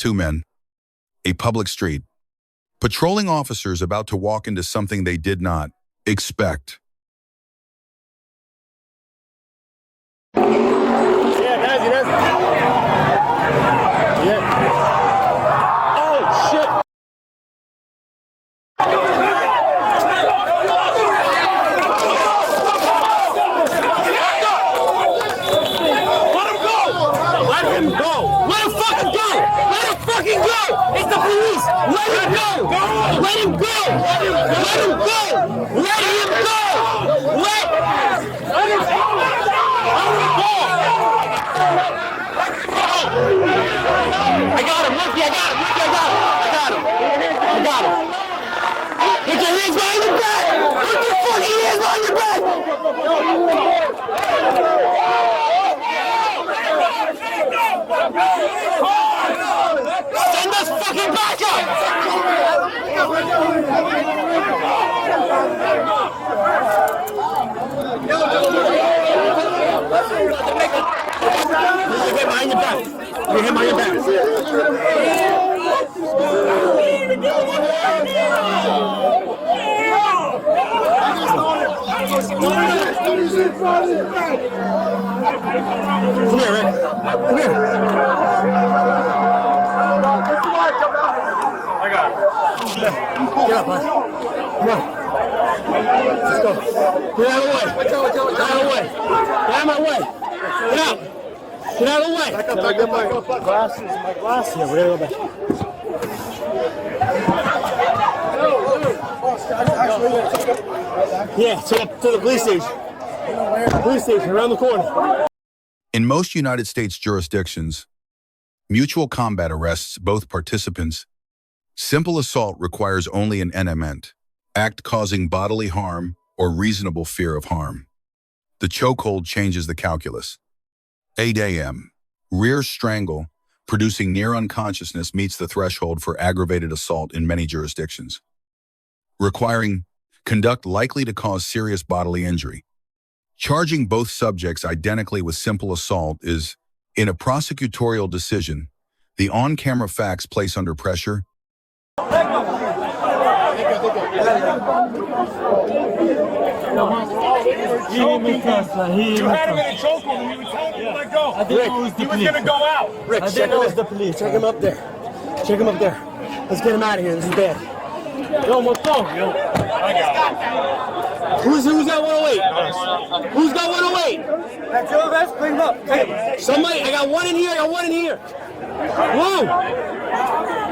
Two men. A public street. Patrolling officers about to walk into something they did not expect. It's the police! Let him go! Let him go! Let him go! Let him go! Let him go! I got him, Ricky, I got him, Ricky, I got him. Put your hands behind your back! Put your fucking hands behind your back! Send us fucking back up! Put your hand behind your back. Put your hand behind your back. Come here, Rick. Come here. I got it. Get up, man. Come on. Let's go. Get out of the way. Get out of the way. Get out of my way. Get out. Get out of the way. Back up, my glasses. My glasses. Yeah, we're going to go back. Yeah, to the police station. Police station, around the corner. In most United States jurisdictions, mutual combat arrests both participants. Simple assault requires only an enement, act causing bodily harm or reasonable fear of harm. The chokehold changes the calculus. 8 a.m. Rear strangle, producing near unconsciousness, meets the threshold for aggravated assault in many jurisdictions, requiring conduct likely to cause serious bodily injury. Charging both subjects identically with simple assault is, in a prosecutorial decision, the on-camera facts place under pressure. You had him in a chokehold and we were telling him to let go. Rick, he was going to go out. Rick, check him with the police. Check him up there. Check him up there. Let's get him out of here. This is bad. Yo, my phone. Yo. I got it. Who's got 108? Who's got 108? That's your best. Bring him up. Somebody, I got one in here. I got one in here. Whoa.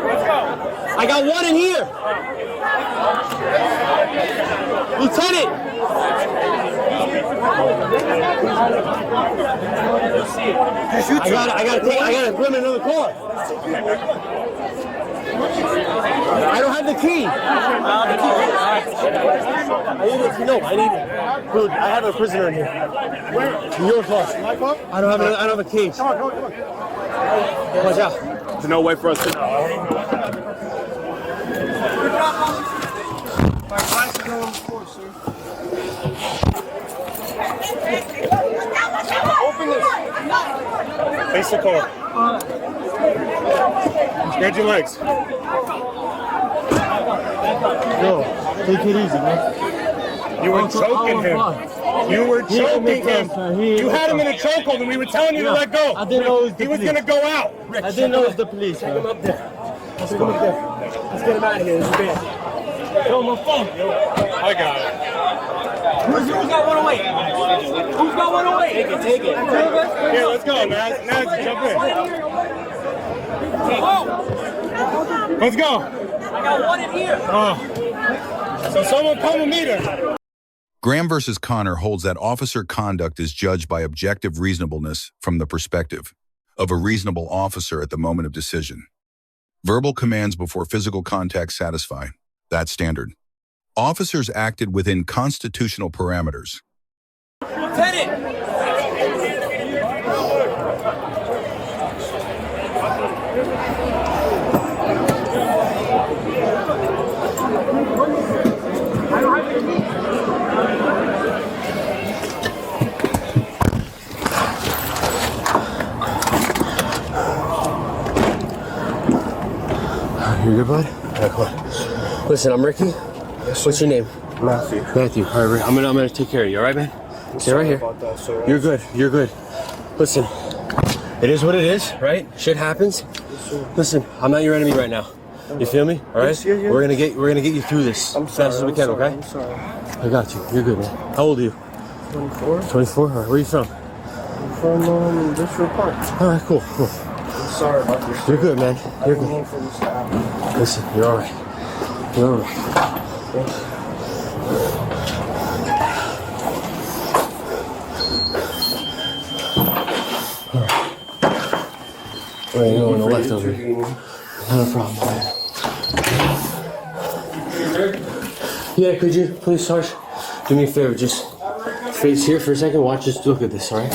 Let's go. I got one in here. Lieutenant. I gotta put him in another car. I don't have the key. I need it. Dude, I have a prisoner in here. Where? In your car. My car? I don't have a key. Come on. Watch out. There's no way for us to know. My glasses are on the floor, sir. Open this. Face the car. Spread your legs. Yo, take it easy, man. You were choking him. You were choking him. You had him in a chokehold and we were telling you to let go. I didn't know it was the police. He was going to go out. I didn't know it was the police. Check him up there. Let's get him out of here. This is bad. Yo, my phone. I got it. Who's got 108? Who's got 108? Take it. Here, let's go, Naz. Naz, jump in. Let's go. I got one in here. So someone come and meet her. Graham versus Connor holds that officer conduct is judged by objective reasonableness from the perspective of a reasonable officer at the moment of decision. Verbal commands before physical contact satisfy that standard. Officers acted within constitutional parameters. Lieutenant! You good, bud? Yeah, come on. Listen, I'm Ricky. What's your name? Matthew. Matthew. All right, I'm gonna take care of you. All right, man? Stay right here. You're good. You're good. Listen, it is what it is, right? Shit happens. Listen, I'm not your enemy right now. You feel me? All right. Yeah. We're gonna get you through this as fast as we can. Okay? I'm sorry. I got you. You're good, man. How old are you? 24. 24. All right. Where are you from? I'm from Bishop Park. All right. Cool. I'm sorry about this. You're good, man. You're I didn't good. mean for this to happen. Listen, you're all right. You're all right. Where you going? The left over here. Not a problem, man. Yeah, could you please, Sarge, do me a favor, just face here for a second. Watch, just look at this, all right?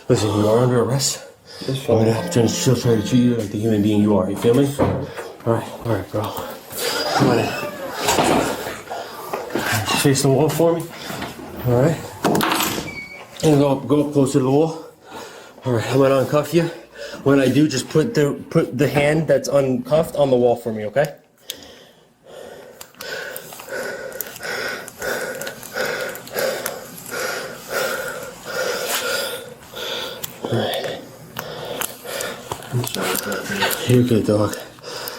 Listen, you are under arrest. I'm gonna still try to treat you like the human being you are. You feel me? All right, bro. Come on in. Just face the wall for me. All right. And go up closer to the wall. All right, I'm gonna uncuff you. When I do, just put the hand that's uncuffed on the wall for me, okay? Alright. You're good, dog.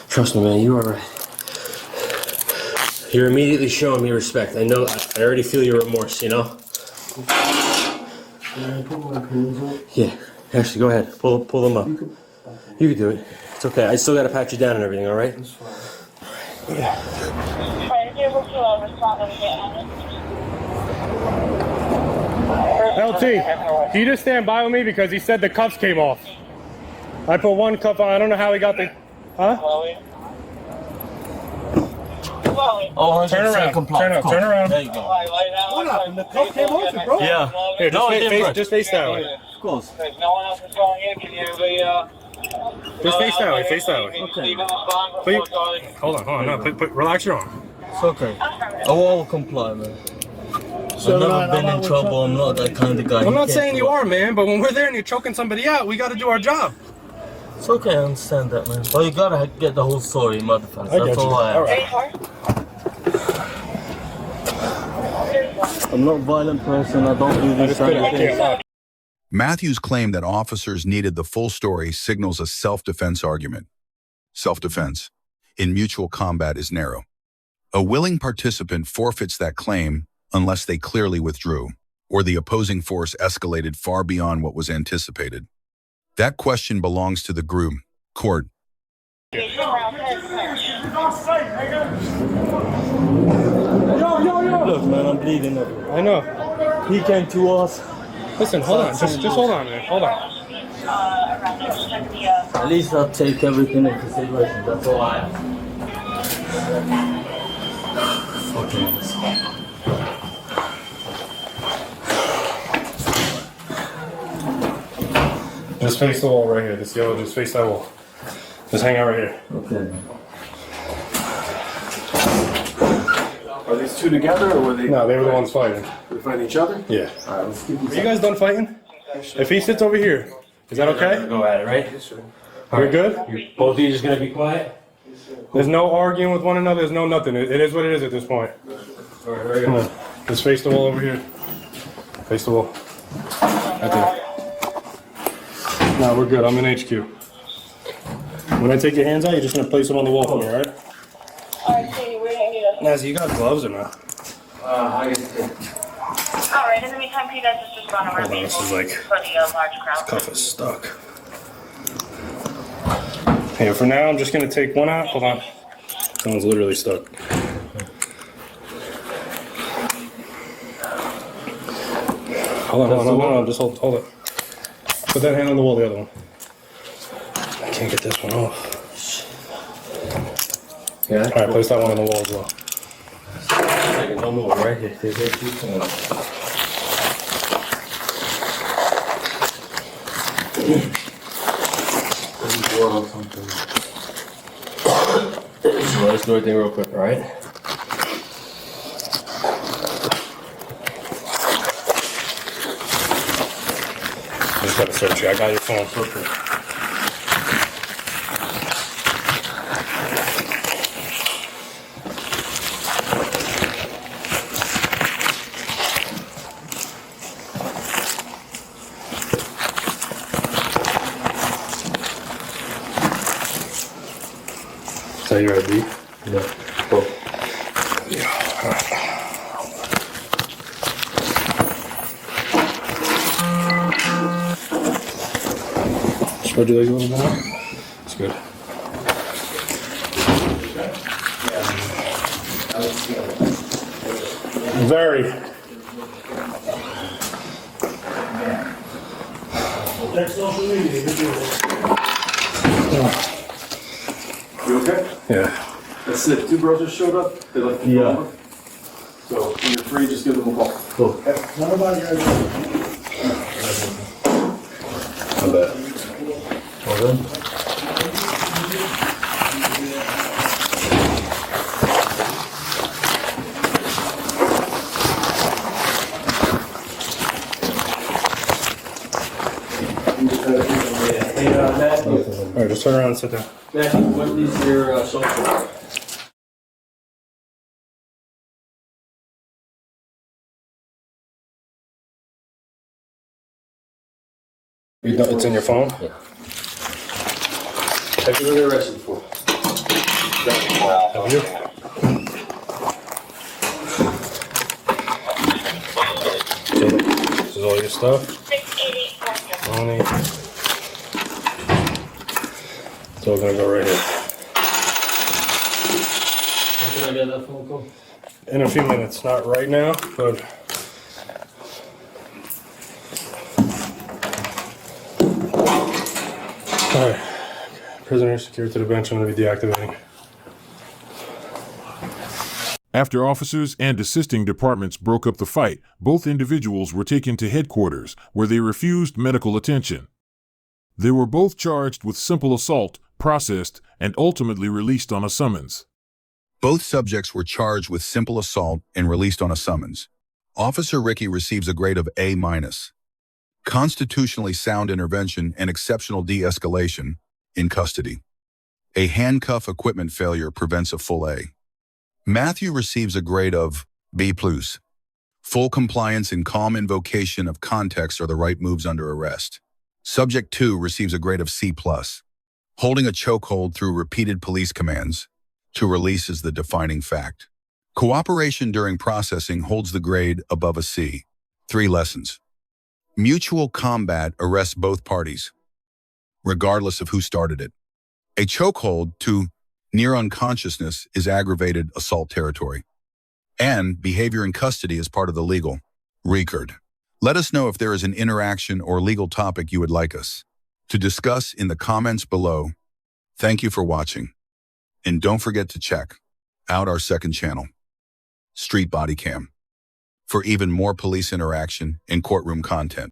Trust me, man, you are right. You're immediately showing me respect. I know, I already feel your remorse, you know? Yeah. Actually, go ahead. Pull them up. You can do it. It's okay. I still gotta pat you down and everything, all right? That's fine. Yeah. Are you able to respond when we get on it? LT, can you just stand by with me because he said the cuffs came off. I put one cuff on. I don't know how he got the... Huh? Chloe. Oh, Turn around. Turn around. There you go. What happened? The cuff came off, bro? Yeah. Here, No, it didn't. just face that way. Of course. If no one else is going in, can you Just face that way. Face that way. Okay. Please. Hold on. No, relax your arm. It's okay. I will comply, man. I've never been in trouble. I'm not that kind of guy. I'm not saying you are, man, but when we're there and you're choking somebody out, we got to do our job. It's okay, I understand that, man. But you gotta get the whole story in my defense. That's all I have. I'm not a violent person. I don't do this kind of thing. Matthew's claim that officers needed the full story signals a self-defense argument. Self-defense in mutual combat is narrow. A willing participant forfeits that claim unless they clearly withdrew, or the opposing force escalated far beyond what was anticipated. That question belongs to the court. Look, man, I'm bleeding everywhere. I know. He came to us. Listen, hold on. Just hold on, man. Hold on. At least I'll take everything into consideration. That's all I have. Okay. Just face the wall right here. This yellow, just face that wall. Just hang out right here. Okay. Are these two together, or were they? No, they were the ones fighting. They fighting each other? Yeah. All right, let's keep Are you guys done fighting? If he sits over here, is that okay? Go at it, right? We're good? Both of you just gonna be quiet? There's no arguing with one another. There's no nothing. It is what it is at this point. All right, very Come good. on. Just face the wall over here. Face the wall. Right there. No, we're good. I'm in HQ. When I take your hands out, you're just gonna place them on the wall for me, all right? Alright, so we're gonna need a... Nazzy, you got gloves or not? Alright, in the meantime, can you guys just respond to our Hold on, this is like- for the large crowd? Cuff is stuck. Hey, for now, I'm just gonna take one out. Hold on. Someone's literally stuck. Hold on. Just hold it. Put that hand on the wall, the other one. I can't get this one off. Yeah? All right, place that one on the wall as well. Second, don't move, right? Here, here. Or something. So let's do everything real quick, alright? Just gotta search you. I got your phone. Is that your ID? Yeah. Cool. Spread your legs a little bit out. That's good. Very. Check social media. You okay? Yeah. That's it. 2 bros just showed up. They left the Yeah. phone. So when you're free, just give them a call. Cool. What about your... I'm bad. Well then. All right, just turn around and sit down. Matthew, what is your social? It's in your phone? Yeah. Have you been arrested for? Have you? So this is all your stuff? 688 Money. It's all gonna go right here. When can I get that phone call? In a few minutes, not right now, but all right. Prisoner secured to the bench. I'm gonna be deactivating. After officers and assisting departments broke up the fight, both individuals were taken to headquarters, where they refused medical attention. They were both charged with simple assault, processed, and ultimately released on a summons. Both subjects were charged with simple assault and released on a summons. Officer Ricky receives a grade of A-. Constitutionally sound intervention and exceptional de-escalation in custody. A handcuff equipment failure prevents a full A. Matthew receives a grade of B+. Full compliance and calm invocation of context are the right moves under arrest. Subject 2 receives a grade of C+. Holding a chokehold through repeated police commands to release is the defining fact. Cooperation during processing holds the grade above a C. 3 lessons. Mutual combat arrests both parties, regardless of who started it. A chokehold to near unconsciousness is aggravated assault territory. And behavior in custody is part of the legal record. Let us know if there is an interaction or legal topic you would like us to discuss in the comments below. Thank you for watching. And don't forget to check out our second channel, Street Bodycam, for even more police interaction and courtroom content.